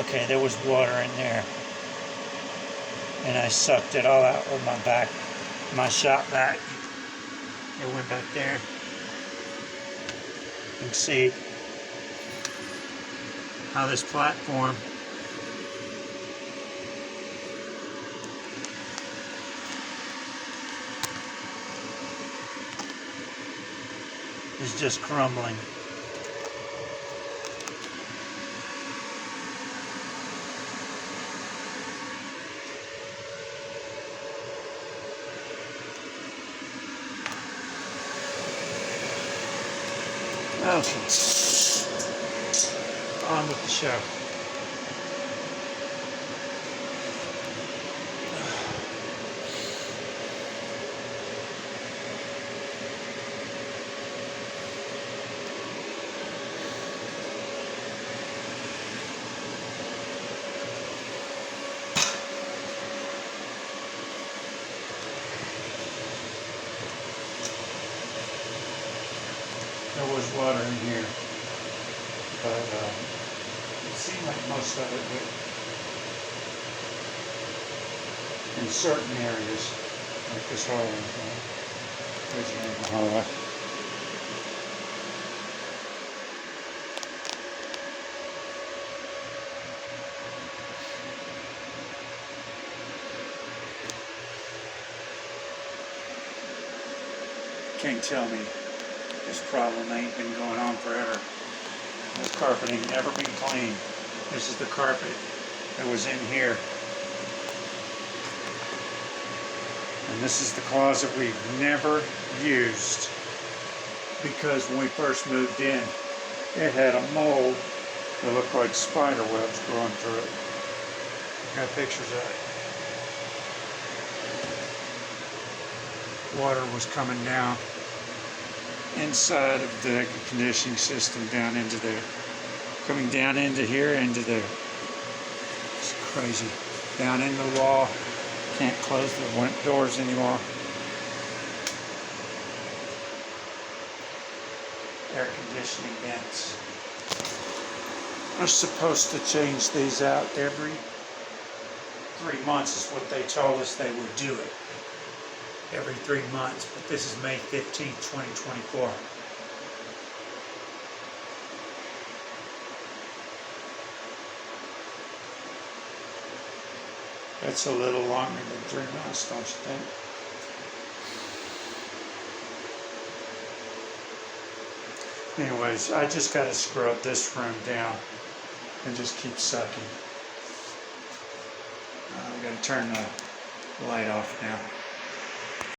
Okay, there was water in there. And I sucked it all out with my shop vac. It went back there. You can see how this platform is just crumbling. Okay, on with the show. There was water in here, but it seemed like most of it would, in certain areas, like this hallway. Originated in the hallway. Can't tell me this problem ain't been going on forever. The carpeting never been cleaned. This is the carpet that was in here. And this is the closet we've never used because when we first moved in, it had a mold that looked like spider webs growing through it. Got pictures of it. Water was coming down inside of the air conditioning system down into there. Coming down into here, into there. It's crazy. Down in the wall. Can't close the doors anymore. Air conditioning vents. We're supposed to change these out every 3 months is what they told us they would do it. Every 3 months, but this is May 15th, 2024. That's a little longer than 3 months, don't you think? Anyways, I just got to scrub this room down and just keep sucking. We got to turn the light off now.